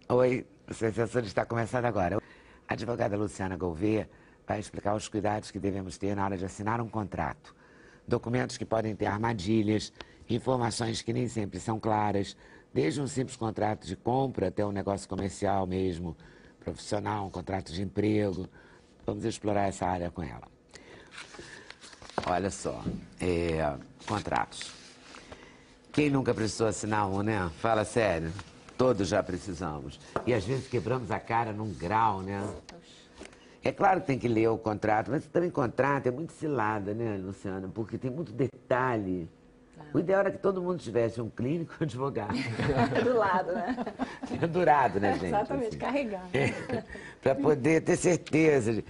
Oi, o seu assessor está começando agora. A advogada Luciana Gouveia vai explicar os cuidados que devemos ter na hora de assinar um contrato. Documentos que podem ter armadilhas, informações que nem sempre são claras, desde um simples contrato de compra até um negócio comercial mesmo, profissional, um contrato de emprego. Vamos explorar essa área com ela. Olha só, contratos. Quem nunca precisou assinar um, né? Fala sério. Todos já precisamos. E às vezes quebramos a cara num grau, né? É claro que tem que ler o contrato, mas também contrato é muito cilada, né, Luciana? Porque tem muito detalhe. O ideal era que todo mundo tivesse um clínico e um advogado. Do lado, né? Pendurado, né, gente? Exatamente, Assim. carregado. Para poder ter certeza.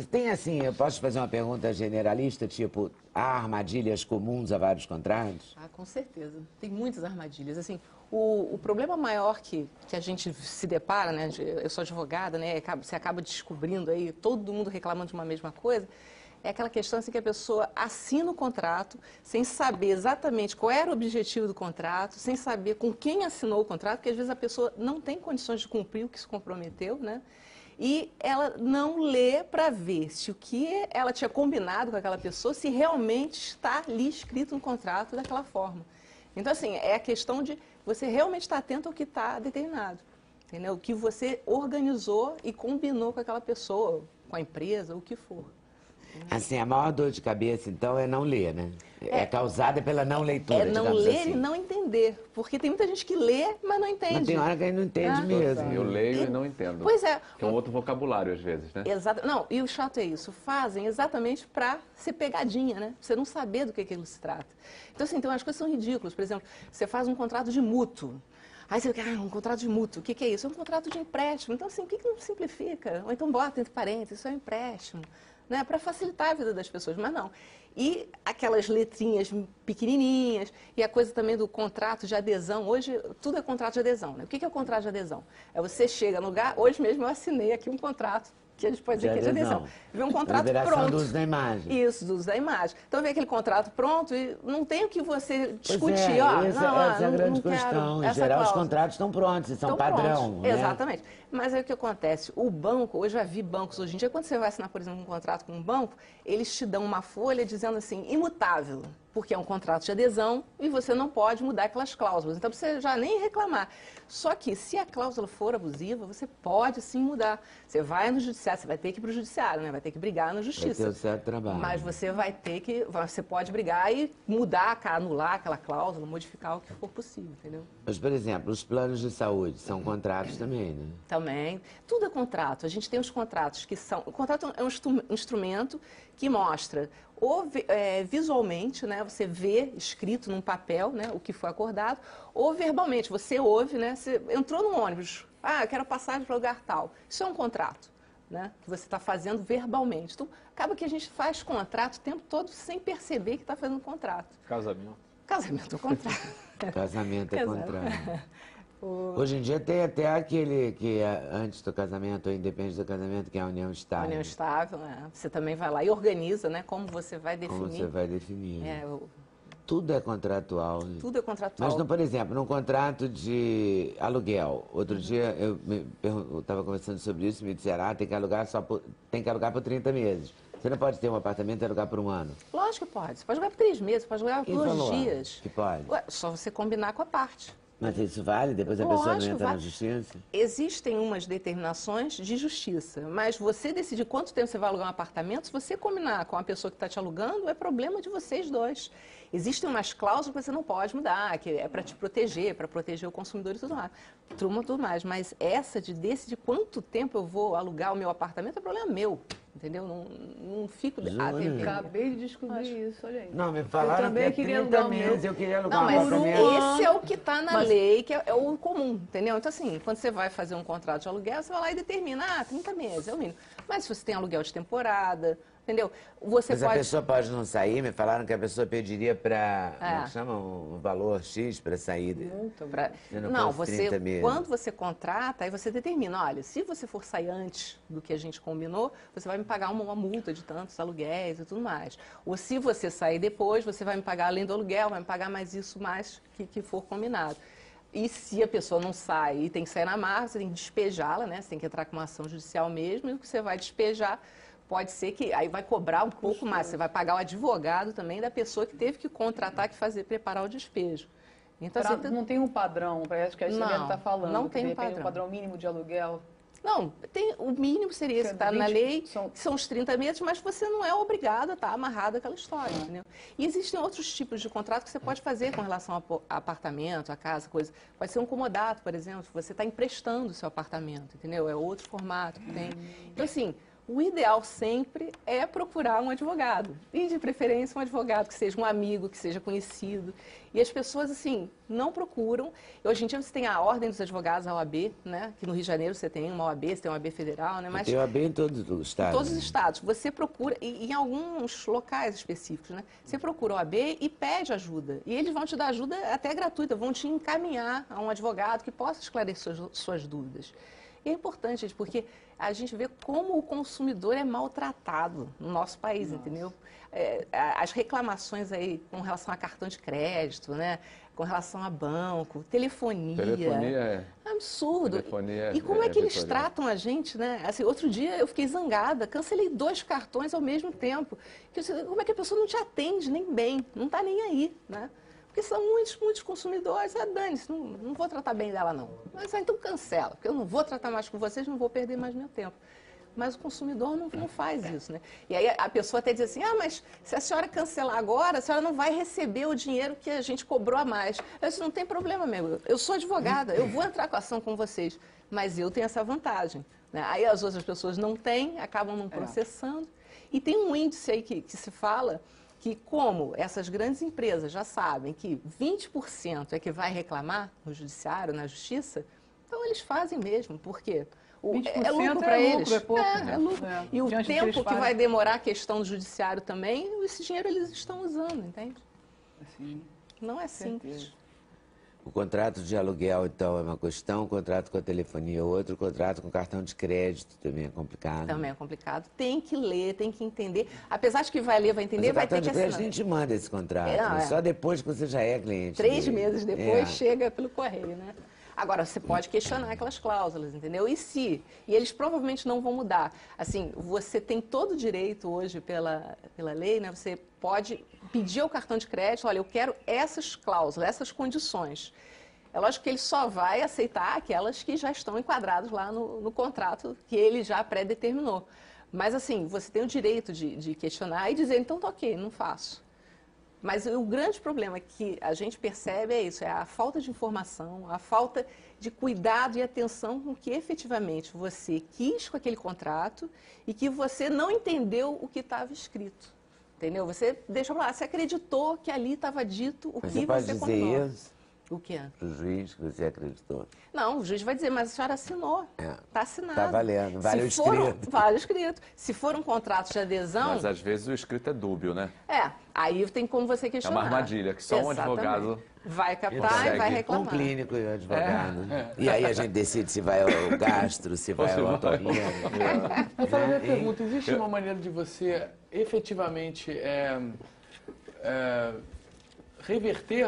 Tem assim, eu posso fazer uma pergunta generalista, tipo, há armadilhas comuns a vários contratos? Ah, com certeza. Tem muitas armadilhas. Assim, o problema maior que a gente se depara, né? Eu sou advogada, né? Você acaba descobrindo aí, todo mundo reclamando de uma mesma coisa. É aquela questão assim, que a pessoa assina o contrato sem saber exatamente qual era o objetivo do contrato, sem saber com quem assinou o contrato, porque às vezes a pessoa não tem condições de cumprir o que se comprometeu, né? E ela não lê para ver se o que ela tinha combinado com aquela pessoa, se realmente está ali escrito no contrato daquela forma. Então, assim, é a questão de você realmente estar atento ao que está determinado, entendeu? O que você organizou e combinou com aquela pessoa, com a empresa, o que for. Assim, a maior dor de cabeça, então, é não ler, né? É causada pela não leitura, É não digamos ler assim. e não entender, porque tem muita gente que lê, mas não entende. Mas tem hora que ele não entende mesmo. Eu leio e não entendo. Pois é. Que é um outro vocabulário, às vezes, né? Exato. Não, e o chato é isso. Fazem exatamente para ser pegadinha, né? Você não saber do que aquilo se trata. Então, assim, tem umas coisas que são ridículas. Por exemplo, você faz um contrato de mútuo. Aí você quer, um contrato de mútuo. O que é isso? É um contrato de empréstimo. Então, assim, por que não simplifica? Ou então bota entre parênteses, isso é um empréstimo. Né? Para facilitar a vida das pessoas, mas não. E aquelas letrinhas pequenininhas, e a coisa também do contrato de adesão. Hoje, tudo é contrato de adesão, né? O que é o contrato de adesão? É você chega no lugar, hoje mesmo eu assinei aqui um contrato, que a gente pode dizer que é de adesão. Vê um contrato pronto. Do uso da imagem. Isso, do uso da imagem. Então, vê aquele contrato pronto e não tem o que você discutir. Essa é a grande questão. Em geral, os contratos estão prontos, são padrão. Né? Exatamente. Mas aí o que acontece? O banco, eu já vi bancos hoje em dia, quando você vai assinar, por exemplo, um contrato com um banco, eles te dão uma folha dizendo assim, imutável, porque é um contrato de adesão e você não pode mudar aquelas cláusulas. Então, você já nem reclamar. Só que, se a cláusula for abusiva, você pode sim mudar. Você vai no judiciário, você vai ter que ir para o judiciário, né? Vai ter que brigar na justiça. Vai ter o certo trabalho. Mas você vai ter que, você pode brigar e mudar, anular aquela cláusula, modificar o que for possível, entendeu? Mas, por exemplo, os planos de saúde são contratos também, né? Também. Tudo é contrato. A gente tem os contratos que são... O contrato é um instrumento que mostra, ou visualmente, né, você vê escrito num papel, né, o que foi acordado, ou verbalmente, você ouve, né, você entrou no ônibus, eu quero passagem para lugar tal. Isso é um contrato, né, que você está fazendo verbalmente. Então, acaba que a gente faz contrato o tempo todo sem perceber que está fazendo um contrato. Casamento. Casamento é contrato. Casamento é contrato. Hoje em dia tem até aquele que é antes do casamento ou independente do casamento, que é a união estável. União estável, né? Você também vai lá e organiza, né? Como você vai definir. Como você vai definir. Tudo é contratual. Né? Tudo é contratual. Mas, por exemplo, num contrato de aluguel, outro dia eu estava conversando sobre isso e me disseram, tem que alugar por 30 meses. Você não pode ter um apartamento e alugar por um ano? Lógico que pode. Você pode alugar por 3 meses, pode alugar por 2 dias. Que pode? Só você combinar com a parte. Mas isso vale? Depois a pessoa não entra na justiça? Existem umas determinações de justiça, mas você decidir quanto tempo você vai alugar um apartamento, se você combinar com a pessoa que está te alugando, é problema de vocês dois. Existem umas cláusulas que você não pode mudar, que é para te proteger, para proteger o consumidor e tudo mais. Mas essa de decidir quanto tempo eu vou alugar o meu apartamento é problema meu. Entendeu? Não fico... Acabei de descobrir isso, olha aí. Não, me falaram também que é queria 30 alugar o meses, meu. eu queria alugar Não, um mas apartamento. esse é o que está na lei, que é o comum, entendeu? Então, assim, quando você vai fazer um contrato de aluguel, você vai lá e determina, 30 meses, é o mínimo. Mas se você tem aluguel de temporada, entendeu? Você Mas pode... a pessoa pode não sair, me falaram que a pessoa pediria para, como é que chama, um valor X para sair. Não, quando você contrata, aí você determina, olha, se você for sair antes do que a gente combinou, você vai me pagar uma multa de tantos aluguéis e tudo mais. Ou se você sair depois, você vai me pagar além do aluguel, vai me pagar mais isso, mais que for combinado. E se a pessoa não sai e tem que sair na marra, você tem que despejá-la, né? Você tem que entrar com uma ação judicial mesmo, e o que você vai despejar pode ser que aí vai cobrar um pouco mais. Você vai pagar o advogado também da pessoa que teve que contratar, preparar o despejo. Então, assim, não tem um padrão, parece que a Isabela está falando. Não tem um padrão mínimo de aluguel. Não, o mínimo seria esse que está na lei, que são os 30 meses, mas você não é obrigado a estar amarrado àquela história, entendeu? E existem outros tipos de contrato que você pode fazer com relação a apartamento, a casa, coisa. Pode ser um comodato, por exemplo, você está emprestando o seu apartamento, entendeu? É outro formato que tem. Então, assim, o ideal sempre é procurar um advogado. E, de preferência, um advogado que seja um amigo, que seja conhecido. E as pessoas, assim, não procuram. E hoje em dia você tem a Ordem dos Advogados, a OAB, né? Que no Rio de Janeiro você tem uma OAB, você tem uma OAB federal, né? Mas tem OAB em todos os estados. Em todos os estados. Você procura, e em alguns locais específicos, né? Você procura a OAB e pede ajuda. E eles vão te dar ajuda até gratuita, vão te encaminhar a um advogado que possa esclarecer suas dúvidas. E é importante, gente, porque a gente vê como o consumidor é maltratado no nosso país, entendeu? As reclamações aí com relação a cartão de crédito, né? Com relação a banco, telefonia. Telefonia é absurdo. Telefonia e como é que eles vitoriosa. tratam a gente, né? Assim, outro dia eu fiquei zangada, cancelei 2 cartões ao mesmo tempo. Como é que a pessoa não te atende nem bem, não está nem aí, né? Porque são muitos consumidores, dane-se, não vou tratar bem dela não. Mas então cancela, porque eu não vou tratar mais com vocês, não vou perder mais meu tempo. Mas o consumidor não faz isso, né? E aí a pessoa até diz assim, mas se a senhora cancelar agora, a senhora não vai receber o dinheiro que a gente cobrou a mais. Eu disse, não tem problema, meu, eu sou advogada, eu vou entrar com a ação com vocês, mas eu tenho essa vantagem, né? Aí as outras pessoas não têm, acabam não processando. E tem um índice aí que se fala que como essas grandes empresas já sabem que 20% é que vai reclamar no judiciário, na justiça, então eles fazem mesmo, porque é lucro para eles. É pouco, é lucro. E o tempo que vai demorar a questão do judiciário também, esse dinheiro eles estão usando, entende? Assim, não é simples. O contrato de aluguel, então, é uma questão, o contrato com a telefonia é outro, o contrato com cartão de crédito também é complicado. Também é complicado. Tem que ler, tem que entender. Apesar de que vai ler, vai entender, mas vai ter que assinar. O cartão de crédito a gente manda esse contrato, só depois que você já é cliente 3 dele. meses depois chega pelo correio, né? Agora, você pode questionar aquelas cláusulas, entendeu? E eles provavelmente não vão mudar. Assim, você tem todo o direito hoje pela lei, né? Você pode pedir ao cartão de crédito, olha, eu quero essas cláusulas, essas condições. É lógico que ele só vai aceitar aquelas que já estão enquadradas lá no contrato que ele já pré-determinou. Mas, assim, você tem o direito de questionar e dizer, então tá ok, não faço. Mas o grande problema que a gente percebe é isso, é a falta de informação, a falta de cuidado e atenção com que efetivamente você quis com aquele contrato e que você não entendeu o que estava escrito. Entendeu? Você deixou lá, você acreditou que ali estava dito o que você pode combinou. dizer isso? O quê? O juiz que você acreditou. Não, o juiz vai dizer, mas a senhora assinou. Está assinado. Está valendo, vale o escrito. Vale o escrito. Se for um contrato de adesão... Mas às vezes o escrito é dúbio, né? Aí tem como você questionar. É uma armadilha, que só um advogado... vai captar e vai reclamar. Um clínico e um advogado. E aí a gente decide se vai ao gastro, se vai ao otorrino. Doutora, minha pergunta, existe uma maneira de você efetivamente reverter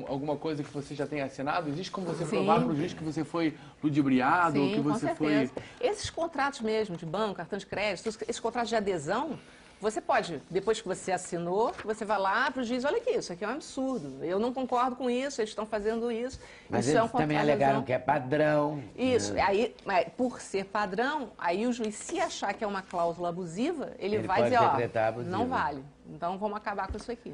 alguma coisa que você já tenha assinado? Existe como você provar para o juiz que você foi ludibriado? Sim, que você com certeza. Esses contratos mesmo de banco, cartão de crédito, esses contratos de adesão, você pode, depois que você assinou, você vai lá para o juiz, olha aqui, isso aqui é um absurdo, eu não concordo com isso, eles estão fazendo isso. Mas isso eles também alegaram que é padrão. Isso, aí, por ser padrão, aí o juiz, se achar que é uma cláusula abusiva, ele vai dizer, não vale. Então, vamos acabar com isso aqui.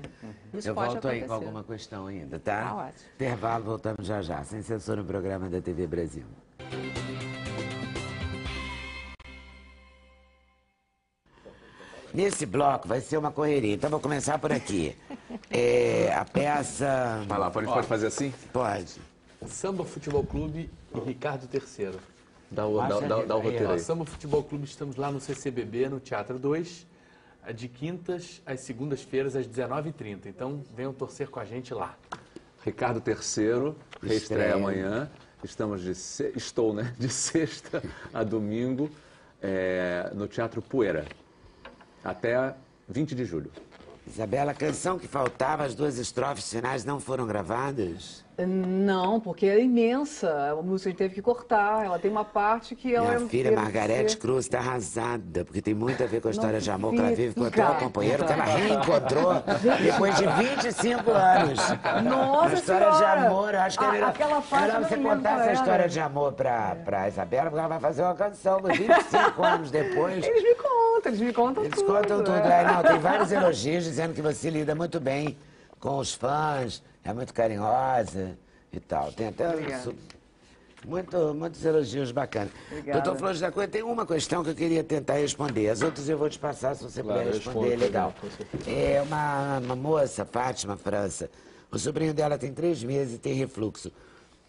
Isso eu pode volto acontecer. aí com alguma questão ainda, tá? Tá ótimo. Intervalo, voltamos já já. Sem censura no programa da TV Brasil. Nesse bloco vai ser uma correria, então vou começar por aqui. A peça... Vai lá, pode fazer assim? Pode. Samba Futebol Clube e Ricardo III. Dá o roteiro aí. Samba Futebol Clube, estamos lá no CCBB, no Teatro 2, de quintas às segundas-feiras, às 19h30. Então, venham torcer com a gente lá. Ricardo III, reestreia amanhã. Estou de sexta a domingo no Teatro Poeira, até 20 de julho. Isabela, a canção que faltava, as 2 estrofes finais não foram gravadas? Não, porque é imensa. A música a gente teve que cortar. Ela tem uma parte que ela... Minha filha Margarete Cruz está arrasada, porque tem muito a ver com a história de amor que ela vive com o atual companheiro, que ela reencontrou depois de 25 anos. Nossa Uma história Senhora! de amor, eu acho que é melhor, Aquela parte melhor eu você lembro contar essa ela. história de amor pra Isabela, porque ela vai fazer uma canção 25 anos depois. Eles me contam Eles tudo. contam tudo. é. Não, tem vários elogios dizendo que você lida muito bem com os fãs, é muito carinhosa e tal. Tem até Obrigada. muitos elogios bacanas. Obrigada. Doutor Flores da Cunha, tem uma questão que eu queria tentar responder. As outras eu vou te passar, se você Claro, puder eu responder, respondo, legal. com certeza. É uma moça, Fátima França. O sobrinho dela tem 3 meses e tem refluxo.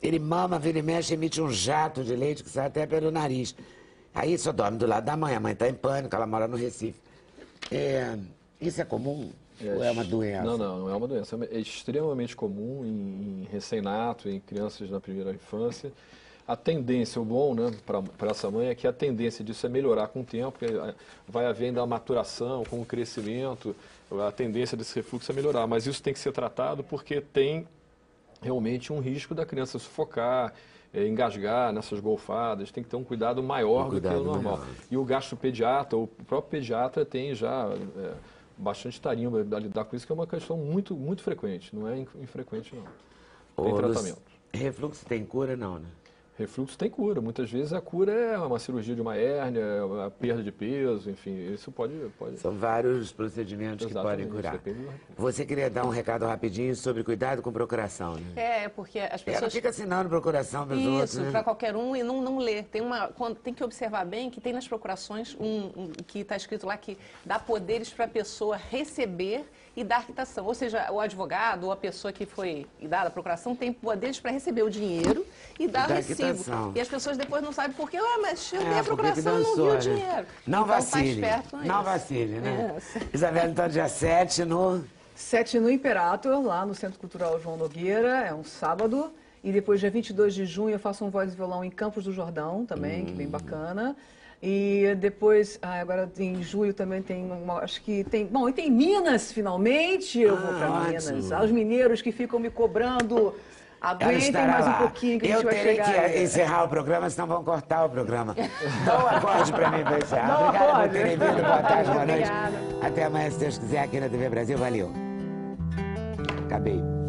Ele mama, vira e mexe, emite um jato de leite que sai até pelo nariz. Aí só dorme do lado da mãe. A mãe está em pânico, ela mora no Recife. Isso é comum? Ou é uma doença? Não é uma doença. É extremamente comum em recém-nato, em crianças na primeira infância. A tendência, o bom, né, para essa mãe é que a tendência disso é melhorar com o tempo, porque vai haver ainda a maturação, com o crescimento, a tendência desse refluxo é melhorar. Mas isso tem que ser tratado porque tem realmente um risco da criança sufocar, engasgar nessas golfadas, tem que ter um cuidado maior do que o normal. Maior. E o gastropediatra, o próprio pediatra tem já bastante tarimba a lidar com isso, que é uma questão muito, muito frequente, não é infrequente não. Tem tratamento. Refluxo tem cura, não, né? Refluxo tem cura. Muitas vezes a cura é uma cirurgia de uma hérnia, a perda de peso, enfim, isso pode... São vários procedimentos que podem Exatamente, curar. depende do... Você queria dar um recado rapidinho sobre cuidado com procuração, né? Porque as Não pessoas... fica assinando procuração para os outros, Isso, né? para qualquer um e não ler. Tem que observar bem que tem nas procurações que está escrito lá que dá poderes para a pessoa receber e dar quitação. Ou seja, o advogado ou a pessoa que foi dada a procuração tem poderes para receber o dinheiro e dar o recibo. Quitação. E as pessoas depois não sabem por quê. Mas eu dei a porque procuração e não vi dançou, o né? dinheiro. Não então, vacile. Tá esperto, Não vacile, né? É. Isabela, então, dia 7 no... 7 no Imperator, lá no Centro Cultural João Nogueira, é um sábado. E depois, dia 22 de junho, eu faço um voz e violão em Campos do Jordão também, que é bem bacana. E depois, agora em julho também tem acho que tem... Bom, e tem Minas, finalmente, eu vou para ótimo. Minas. Aos mineiros que ficam me cobrando, Ela aguentem estará mais lá. um pouquinho que a gente Eu vai terei chegar. que encerrar o programa, senão vão cortar o programa. Dá um acorde para mim para encerrar. Dá um Obrigada por acorde. terem vindo. Boa tarde, boa noite. Obrigada. Até amanhã, se Deus quiser, aqui na TV Brasil. Valeu. Acabei.